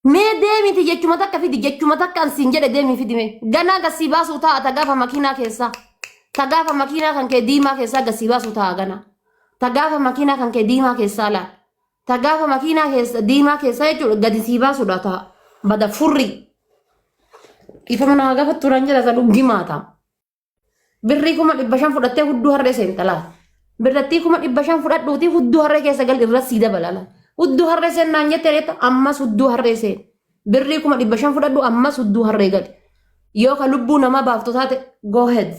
Mee deemiti jechuma takka fidi jechuma takka ansiin jedhe deemi fidi mee ganaa gasii baasuu ta'a tagaafa makiinaa keessaa tagaafa makiinaa kan kee diimaa keessaa gasii baasuu ta'a ganaa tagaafa makiinaa kan kee diimaa keessaa laal tagaafa makiinaa keessa diimaa keessaa jechuudha gadi sii baasuudha ta'a bada furri ifama nama gaafa turan jedha isa dhuggi maata birrii 500 fudhattee hudduu harree seenta laal birrattii 500 fudhadhuutii hudduu harree keessa gal irra sii dabala laal hudduu harree seennaan jettee reetta ammas hudduu harree seen birrii 500 fudhadhu ammas hudduu harree gali yoo ka lubbuu nama baaftu taate go ahead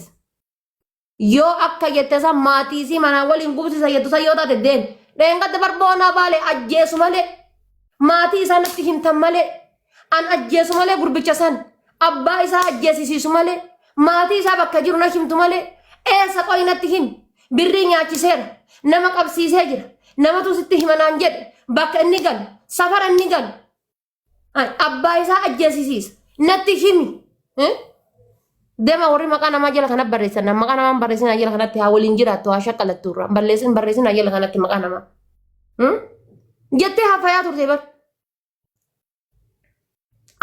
yoo akka jette san maatii si mana waliin gubsisa jettu san yoo taate deemi dheengadda barboonaa baale ajjeesu malee maatii isaanitti himtan malee an ajjeesu malee gurbicha san abbaa isaa ajjeesisiisu malee maatii isaa bakka jiru na himtu malee eessa qoynatti him birrii nyaachiseera nama qabsiisee jira namatu sitti himanaan jedhe bakka inni gal safara inni gal abbaa isaa ajjeesisiisa natti himi dema warri maqaa namaa jala kana barreessan maqaa namaa barreessin jala kanatti haa waliin jiraattu haa shakkalattu irraa barreessin jala kanatti maqaa namaa jettee hafayaa turte bar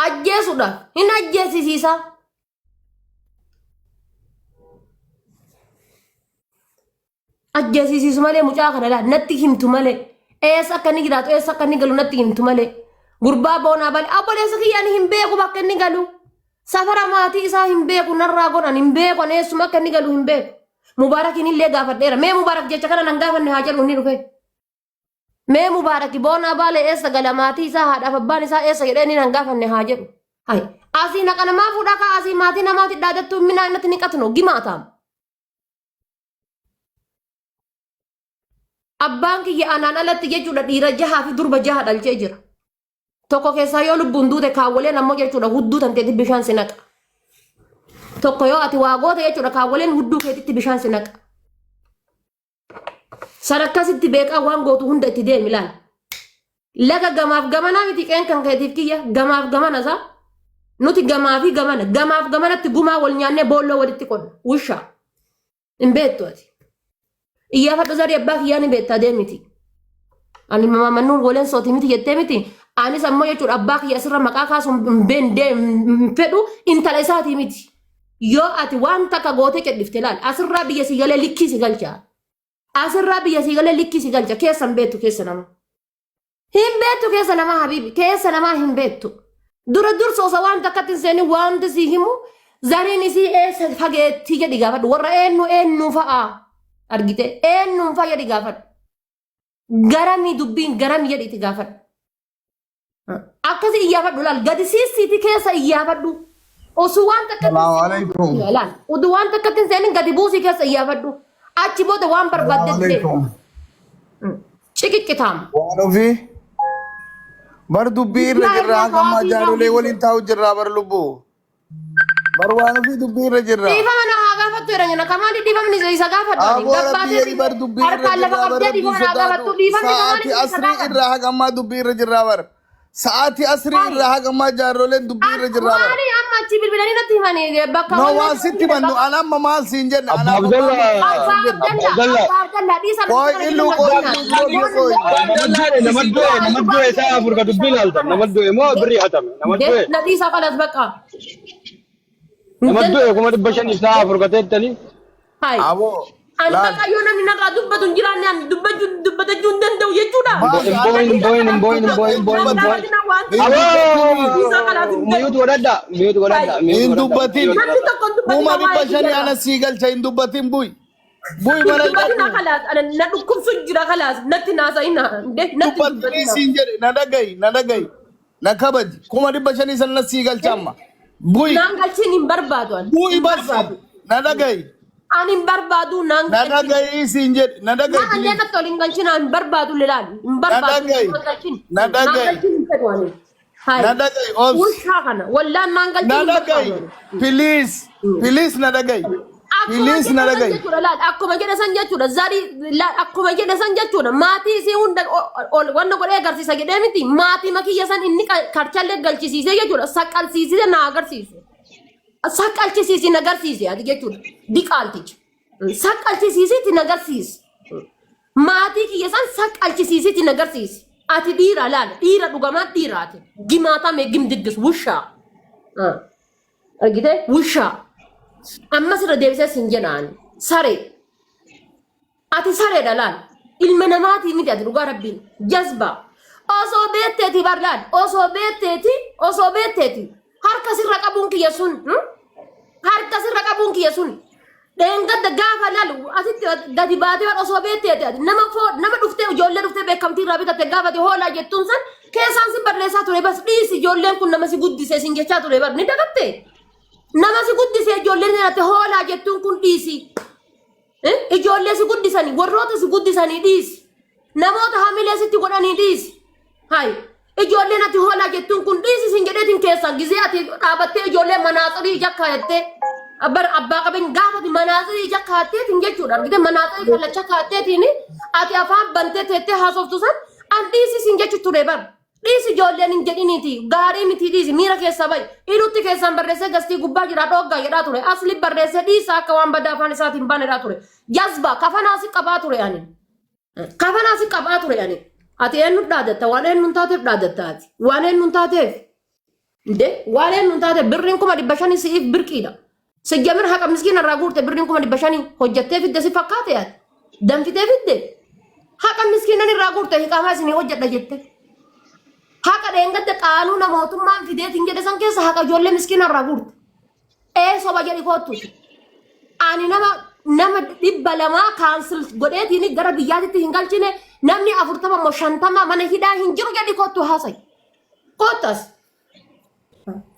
ajjeesudha hin ajjeesisiisa ajjeesisiisu malee mucaa kana laa natti himtu malee eessa akka inni jiraatu eessa akka inni galu natti himtu malee gurbaa boonaa balee obboleessa kiyyaan hin beeku bakka inni galu safara maatii isaa hin beeku narraa godhan hin beeku eessuma akka inni galu hin beeku mubaarakiin illee gaafadheera mee mubaarak jecha kana nan gaafanne haa jedhu inni dhufe mee mubaaraki boonaa balee eessa gala maatii isaa haadhaaf abbaan isaa eessa jedhee inni nan gaafanne haa jedhu hay asii naqa namaa fuudhaa ka asii maatii namaatti dhaadattu minaa innatti ni qatnu gimaataam abbaan kiyya anaan alatti jechuudha dhiira jahaa fi durba jaha dhalchee jira tokko keessaa yoo lubbuun duute kaawwaleen ammoo jechuudha hudduu tanteetti bishaan si naqa tokko yoo ati waa goote jechuudha kaawwaleen hudduu keetitti bishaan si naqa san akkasitti beekaa waan gootu hunda itti deemi laal laga gamaaf gamanaa miti qeen kan keetiif kiyya gamaaf gamanasaa nuti gamaaf gamanatti gumaa wal nyaannee boolloo walitti qonna wushaa hin beektu ati iyyafadhu zarii abbaa kiyyaan hin beektaa deemiti ani mammannuun goleen sooti miti jettee miti anis ammoo jechuudha abbaa kiyya asirra maqaa kaasuun fedhu intala isaatii miti yoo ati waan takka gootee kedhifte laal asirraa biyya sii galee likkii si galcha asirraa biyya sii galee likkii si galcha keessa hin beektu keessa nama hin beektu keessa namaa habiibi keessa namaa hin beektu dura dursoosa waan takkatti hin seeni waanti sii himu zariin isii eessa fageettii jedhi gaafadhu warra eenyu fa'aa argite eenyuun fa'aa jedhi gaafadhu garamii dubbiin garamii jedhi itti gaafadhu akkasi iyyaafadhu laal gadi siisiiti keessa iyyaafadhu osoo waan takkatti laal udu waan takkatti seenin gadi buusii keessa iyyaafadhu achi booda waan barbaadde ciqiqqitaam waan ofii bar dubbii irra jirraa gammaa jaarolee waliin taa'u jirraa bar lubbuu bar waan ofii dubbii irra jirraa dhiifama na haa gaafattu jedhan jena kamaali dhiifamni isa gaafadhu gabbaatee bar dubbii irra jirraa sa'aatii asrii irraa hagammaa dubbii irra jirraa bar sa'aatii asrii irraa hagammaa jaaroleen dubbii irra jirraa bar maali amma achi bilbilanii natti himanii bakka no waan sitti bannu an amma maal siin jedha ana koy illu koy namaddoe isaa afurka dubbiin haltan namaddoe moo birrii hatame namaddoe nadiisa kanas bakka namaddoe kuma 500 isaa afurka teettanii hay abo an bakka yoo namni narraa dubbatu hin jiraanne an dubbatachuu hin danda'u jechuudha miyuutu godhadha hin dubbatin kuma 500 ana sii galcha hin dubbatin buy buy mana na dhukkubsu jira kalaas natti naasa'ina dubbatin siin jedhe na dhagayi na kabaji kuma 500 san na sii galcha amma buy naan galchiin hin barbaadu buy barbaadu na dhagayi ani hin barbaadu naan na dhagayi siin jedhe na dhagayi naan allee natti olin galchiin hin barbaadu lelaan hin barbaadu na dhagayi ushaa kana wallaan naan galchiin na dhagayi please na dhagayi please na dhagayi akkuma jedhe san jechuudha zarii akkuma jedhe san jechuudha maatii isii hunda wanna godhee agarsiisa jedhee miti maatii makiyya san inni karchallee galchisiisee jechuudha saqqalsiisee na agarsiise saqqalchisiisi na agarsiise ati jechuudha diqaaltichi saqqalchisiisiiti na agarsiise maatii kiyya san saqqalchisiisiiti na agarsiise ati dhiira laal dhiira dhugamaa dhiiraati gimaataa mee gim diggis wushaa argite wushaa ammas irra deebisee sin jedhaan saree ati sareedha laal ilma namaatii miti ati dhugaa rabbiin jazbaa osoo beetteeti barlaan osoo beetteeti harka sirra qabuun kiyya sun harka sirra qabuun kiyya sun deengadda gaafa lalu asitti gadi baatee osoo beetteeti nama dhuftee ijoollee dhuftee beekamtii irraa bitatte gaafate hoolaa jettuun san keessaan si barreessaa ture bas dhiisi ijoolleen kun nama si guddisee sin jechaa ture bar ni dagatte nama si guddisee ijoolleen nyaate hoolaa jettuun kun dhiisi ijoollee si guddisanii warroota si guddisanii dhiisi namoota hamilee sitti godhanii dhiisi hay ijoolleen ati hoolaa jettuun kun dhiisi sin jedheetiin keessaan gizee ati dhaabattee ijoollee manaaxirii jakkaayattee abbar abbaa qabeenya gaafati manaaxirii jakkaateetiin jechuudha argite manaaxirii kallacha kaatteetiin ati afaan bantee teettee haasoftu san an dhiisi sin jechu ture bar dhiisi ijoolleen hin jedhiniiti gaarii miti dhiisi miira keessa bayi ilutti keessaan barreessee gastii gubbaa jira dhoggaa jedhaa ture asli barreessee dhiisa akka waan baddaa afaan isaatiin baanedhaa ture jazba kafanaasi qabaa ture ani kafanaasi qabaa ture ani ati eenyu dhaadatta waan eenyu taateef dhaadatta ati waan eenyu taateef waan eenyu taateef birriin 500 siif birqiidha sejjamir haqa miskiina irraa guurte birriin 500 hojjattee fidde si fakkaate ati danfitee fidde haqa miskiinan irraa guurte hiqaamaa isinii hojjedha jette haqa dheengadde qaanuuna mootummaan fideetiin jedhe san keessa haqa ijoollee miskiina irraa guurte soba jedhi koottuuti ani nama 200 kaansil godheetiin gara biyyaatitti hin galchine namni 40 moo 50 mana hidhaa hin jiru jedhi koottu haasay koottas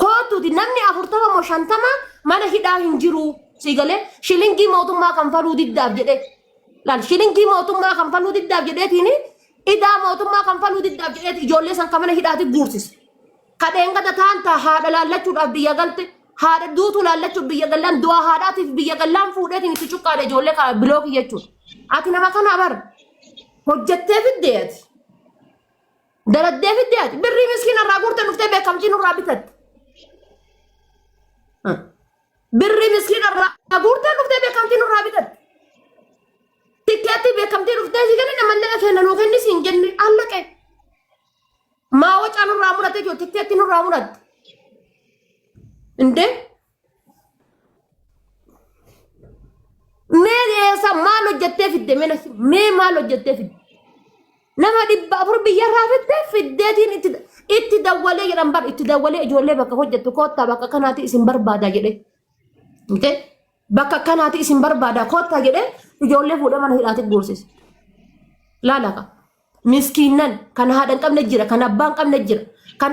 kootuuti namni 40 moo 50 mana hidhaa hin jiru sigalee shilingii mootummaa kan faluu diddaaf jedhe laal shilingii mootummaa kan faluu diddaaf jedheetiin idaa mootummaa kan faluu diddaaf jedheeti ijoollee san kan mana hidhaatti guursise kadheen gada taanta haadha laallachuudhaaf biyya galte haadha duutu laallachuuf biyya gallaan du'aa haadhaatiif biyya gallaan fuudheetiin itti cuqqaadhe ijoollee kana bilookii jechuudha ati nama kana bar hojjettee fiddee ati daladdee fiddee ati birrii miskiina irraa guurtee dhuftee beekamtii nurraa bitatte birrii miskiina irraa guurtee dhuftee beekamtii nurraa bitatte tikkeetti beekamtii dhuftee si kenni namallee kenna nuu kenni siin jenne allaqe maa wacaa nurraa mudhate jiru tikkeetti nurraa mudhatte inde mee eessa maal hojjettee fidde mee maal hojjettee fidde nama 400 biyyarraa fiddeetiin itti dawwalee jedhan bar itti dawwalee ijoollee bakka hojjettu koottaa bakka kanaati isin barbaada jedhe bakka kanaati isin barbaada koottaa jedhe ijoollee fuudhee mana hidhaatti guursise laalaqa miskiinnan kan haadha hin qabne jira kan abbaa hin qabne jira kan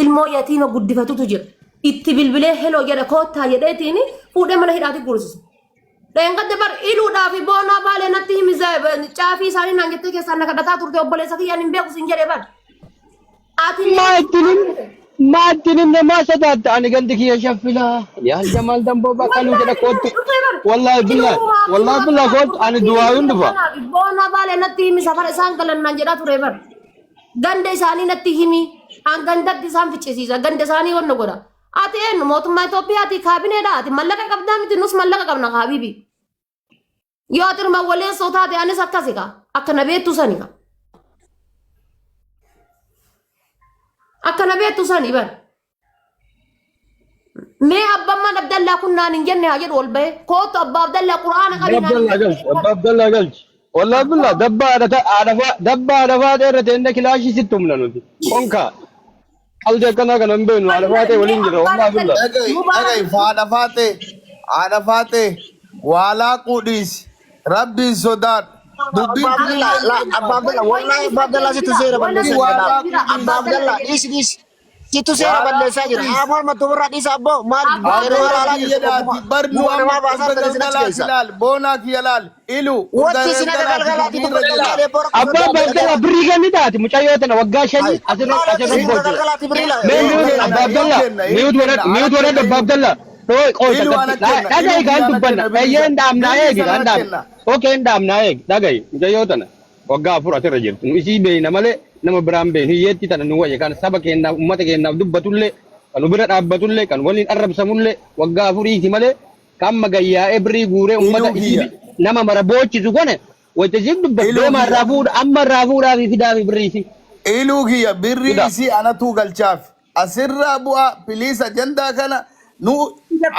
ilmoo yatiima guddifatutu jira itti bilbilee heloo jedha koottaa jedheetiin fuudhee mana hidhaatti guursise dheengadde bar iluudhaa fi boonaa baalee natti himisa caafii isaanii naan jettee keessaan na kadhataa turte obboleessa kiyyaan hin beeku sin jedhee bar ati maattinin namaa sodaata ani gandi kiyya shaffilaa yaa jamaal damboo bakka nu jedha koottu wallahi billah koottu ani du'aayuun dhufa boonaa baalee natti himi safara isaan galan naan jedhaa ture bar ganda isaanii natti himi an gandatti isaan ficcisiisa ganda isaanii wanna godha ati eenyu mootummaa Itoophiyaati kaabineedha ati mallaqa qabdaa miti nus mallaqa qabna habibi yoo ati irma waleessoo taate anis akkasika akkana beektu sanika akkana beektu sani bar mee abbammaan Abdallaa kun naan hin jenne haa jedhu ol bahe kootu abba Abdallaa quraana qabinaa abba Abdallaa galchi wallahi billah dabba adafaa dheerra teenne kilaashii sitti humna nuti konkaa alde kana kana mbenu adafate walin jira wallahi billah agay faadafate wala qudis rabbi sodat dubbi abdallah wallahi abdallah situ sera balesa abdallah is situ sera balesa jira amol matubra dis abbo mar barnu hilal bona kiyalal ilu wati sinagalgalati abba abdallah brigani dati mucayyotana wagashani asira abdallah mute wala abdallah dagay kan dubbanna ayyen damnaye gandam okay damnaye dagay mucayyotana wagga fura tira jirtu isi beena male nama biraan been hiyyeetti tana nu wayya kan saba keenna ummata keenna dubbatulle kan bira dhaabbatulle kan waliin arrabsamulle waggaa furiiti male kan magayyaa ebrii guuree ummata isibi nama mara boochisu kone wayta jib dubbat deema raafuudha amma raafuudhaa fi fidaa fi birriisi Ilugiya birri isi anatu galchaaf asirraa bu'a piliis ajandaa kana nu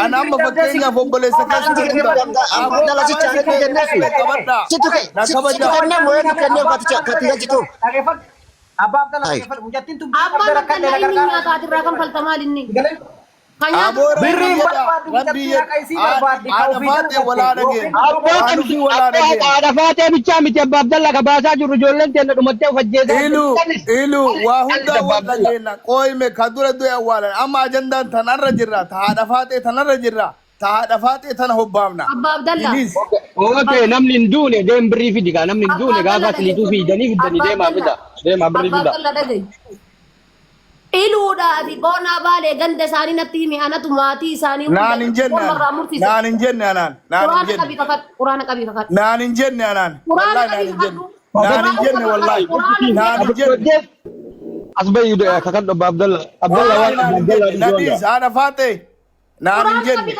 ana amma fakkeenya obboleessa keessatti Abdalla si chaale ni kenneef. Situ ke. Situ kennee moo'ee kennee katicha jitu. Abba Abdalla dhaggeeffadhu. Mucattiin tun Abbaan Abdallaa inni nyaata atirraa kan faltamaa inni. Kan nyaatu birriin barbaadu mucattii nyaata isii barbaaddi. Aadafaatee walaa dhageen. Aadafaatee bichaa miti Abba Abdalla ka baasaa jiru ijoolleen teenya dhumattee of ajjeesaa. Ilu waa hundaa wal dhageenya qooyime ka dura du'e awwaalan amma ajandaan tanarra jirra tahaadhafaatee tanarra jirra tahaadhafaatee tana hobbaamna. Abba Abdallaa. Okay, namni hin duune deem birrii fidi kaa namni hin duune gaafa asiliituu fiidanii fidanii deemaa fida. Deemaa birrii Abba fida. Abdallaa dhagaye. Iluudhaa fi boonaa baalee ganda isaanii natti himi anatu maatii isaanii Naan hin jenne naan hin jenne anaan naan hin Quraana jenne qabii kakadhu. Quraana qabii kakadhu. naan hin jenne anaan Quraana wallahi naan qabii hin jenne kakadhu. naan hin jenne wallahi naan hin jenne Asbayu de kakaddo Abba Abdalla. Abdalla waan Abba Abdalla nadis aadafaatee naan hin jenne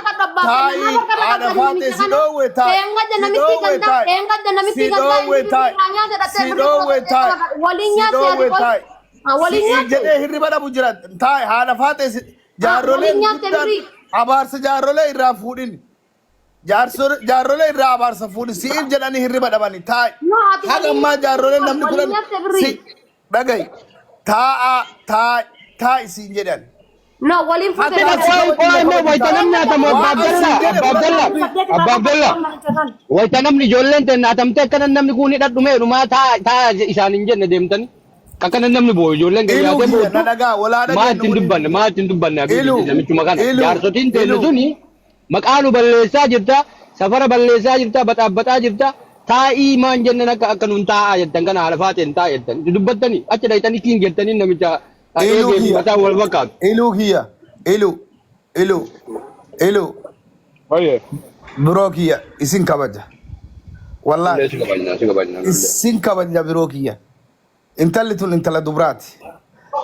taayi aadafaatee si dhoowwe taayi si dhoowwe taayi si dhoowwe taayi si dhoowwe taayi si dhoowwe taayi jedhee hirriba dhabu jira taayi aadafaatee jaarroleen guddaan abaarsa jaarrolee irraa fuudhin jaarrolee irraa abaarsa fuudhin si'if jedhanii hirriba dhabani taayi haga ammaa jaarroleen namni kudhan si dhagayi taayi siin jedhan. No, waliin Ati na waytanam nyaatamu Abba Abdalla. Abba Abdalla. Abba Abdalla. Waytanamni ijoolleen ta'e nyaatamtee akkana namni kun hidhadhumee dhumaa taa isaan hin jenne deemtani. Akkana namni boo'u ijoolleen gadi nyaatee boo'u. Maa ittiin dubbanne agarsiisa namichuma kana. Jaarsotiin teelle suni maqaanu balleessaa jirta, safara balleessaa jirta, baxaabbaxaa jirta. Taa'ii maan jennaan akka nuun taa'aa jettan kana haala faateen taa'aa jettan. Dubbattanii achi dhaytanii kiin jettanii namicha mataa wal fakkaatu. Ilu. Oye. Biroo kiyya isin kabaja. Wallahi isin kabaja biroo kiyya. Intalli tun intala dubraati.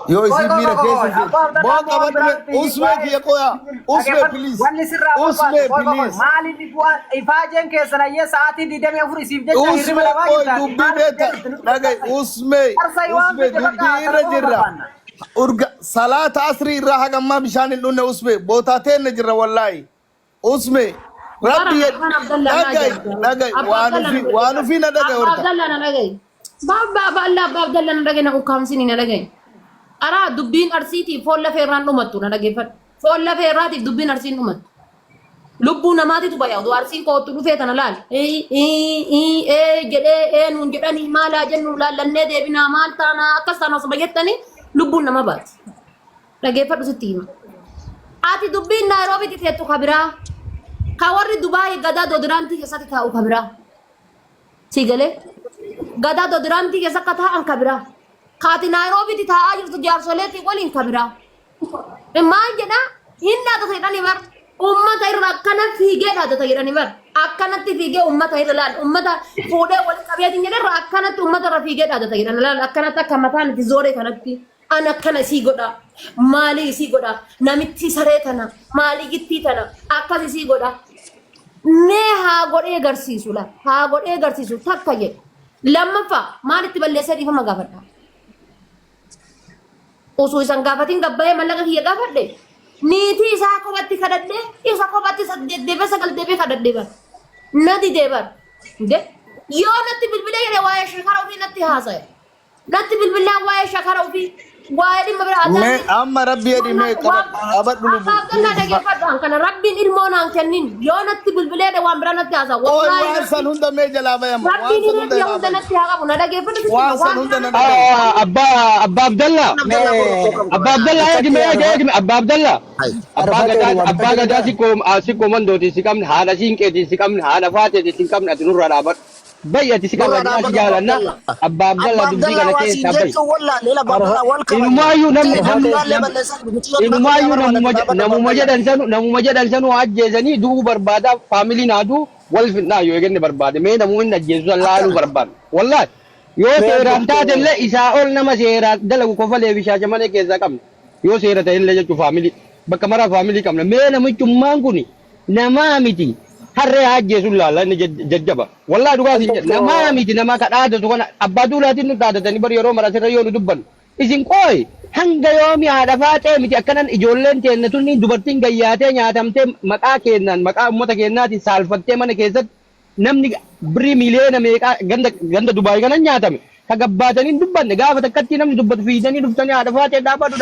Yoo isin miira keessa boo qabadhu usmee kiyya qoya. Usmee please. Usmee please. Maaliif ifaajeen keessan ayyee sa'aatii 24 isiif jecha hirriba dhabaa Usmee dubbii beeta. Dhagaye usmee dubbii irra jirra. Urga salata asri irraa hagammaa bishaan hin dhunne usmee bootaa teenne jirra wallahi. Usmee rabbi dhagaye waan ufii na dhagaye Abba Abdallaa na dhagaye. Abba Abdallaa na dhagaye na ukkaamsini na dhagaye. Araa dubbiin arsiitiif foon lafee irraan dhumattu na dhageeffadhu. Foon lafee irraatiif dubbiin arsiin dhumattu. Lubbuu namaatitu bayaa'u arsiin kootu dhufee tana laal. Jedhee nuun jedhanii maalaa jennu laallannee deebinaa maal taanaa akkas taanaa osoo bayyattanii lubbuun nama baati. Dhageeffadhu sitti hima. Ati dubbiin Naayiroobiitti teettu kabiraa. Ka warri Dubaayii gadaa Doodiraantii keessatti taa'u kabiraa. Si galee? Gadaa Doodiraantii keessa akka taa'an kabiraa. Kaati Naayiroobiitti taa'aa jirtu jaarsoleetii waliin kabiraa. Maal jedhaa? Hin dhaadata jedhanii bar. Ummata irra akkana fiigee dhaadata jedhanii bar. Akkanatti fiigee ummata irra laal. Ummata fuudhee waliin qabeetiin jedhe irra akkanatti ummata irra fiigee dhaadata jedhanii laal. Akkanatti akka mataan itti zooree kanatti. An akkana isii godha. Maalii isii godha. Namitti saree tana. Maalii gittii tana. Akkas isii godha. Nee haa godhee garsiisu la. Haa godhee garsiisu takka jedhe. Lammaffaa maalitti balleessee dhiifama gaafadha. Osoo isan gaafatiin gabbayee mallaqa kiyya gaafadhe. Niitii isaa kophatti kadhadhee isa kophatti deebee sagal deebee kadhadhee bar. Nati deebar. Yoo natti bilbilee jedhee waa'ee shakara ofii natti haasa'e. Natti bilbilee waa'ee shakara ofii. Waa'ee dhimma biraa mee amma rabbi edhimee qabadhu lubu. Abdallaa dhageeffadhaan kana rabbiin ilmoo naan kennin yoo natti bilbilee waan biraa natti haasa. Waan san hunda mee jalaa bayama. Rabbiin ilmoo hunda natti haa qabu na dhageeffadhu. Waan san hunda natti Abba Abdalla. Abba Abdalla eegime Abba Abdalla. Abba gadaa si komandooti si qabne haadha siinqeeti si qabne haadha faateeti si qabne ati nurraa dhaabat. Bayyati si qabne ati jaalanna Abba Abdalla dubbii kana keessa bayyi. Inumaayyuu namuma jedhan sanu ajjeesanii du'uu barbaada faamiliin haaduu wal fidnaa yoo eegenne barbaade mee namuu inni ajjeesu san laaluu barbaada. Wallahi yoo seeraan taate illee isaa ol nama seeraan dalagu kofalee bishaasha malee keessaa qabna. Yoo seera ta'e illee jechuun faamilii bakka maraa faamilii qabna. Mee namichummaan kun namaa miti. harree hajjeesun laala inni jajjaba wallaa dhugaa siin jedha namaa miti namaa kadhaadatu kana abbaa duulaatiin nu dhaadatanii bari yeroo marasirra yoo nu dubbannu isin qooyi hanga yoomi haadha faatee miti akkanan ijoolleen teenne tunni dubartiin gayyaatee nyaatamtee maqaa keennan maqaa uummata keennaati saalfattee mana keessatti namni birii miliyoona meeqaa ganda Dubaay kanan nyaatame kagabbaatanii dubbanne gaafa takkatti namni dubbatu fiidanii dhuftanii haadha faatee dhaabatu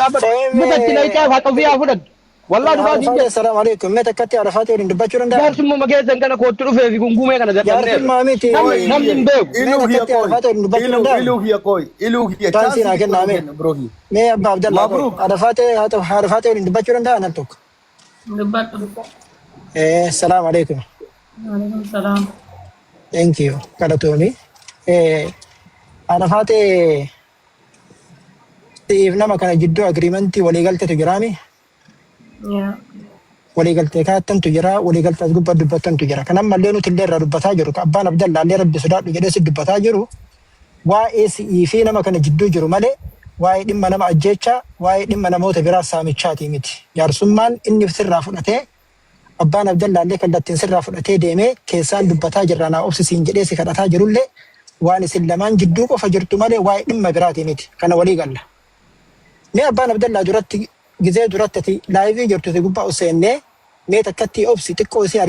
mukatti layxaa haa xofii haa fudhatu والله دباسي السلام عليكم متى كنت عرفاتي ولين دباتشو رندا دار سمو مجازن كان كوتو في غونغومه كان يا رب ما ميتي نم بيو إلو هي كوي إلو هي تانسي ناكن نامي بروكي مي أبا عبد الله مبروك عرفاتي ولين دباتشو رندا أنا توك السلام عليكم وعليكم السلام thank you كالتوني عرفاتي تيف نما كان جدو agreement ولي قلت تجرامي waliigaltee kaattantu jira waliigaltaas gubbaa dubbattantu jira kan amma illee nuti illee irraa dubbataa jiru kan abbaan Abdallaa illee rabbi sodaadhu jedhee si dubbataa jiru waa'ee si'ii fi nama kana jidduu jiru malee waa'ee dhimma nama ajjeechaa waa'ee dhimma namoota biraa saamichaati miti jaarsummaan inni sirraa fudhatee abbaan Abdallaa illee kallattiin sirraa fudhatee deemee keessaan dubbataa jirra naa obsisiin jedhee si kadhataa jirullee waan isin lamaan jidduu qofa jirtu malee waa'ee dhimma biraati miti kana walii galla mee abbaan Abdallaa duratti gizee duratti laayivii jirtu gubbaa useennee mee takkatti obsi xiqqoo si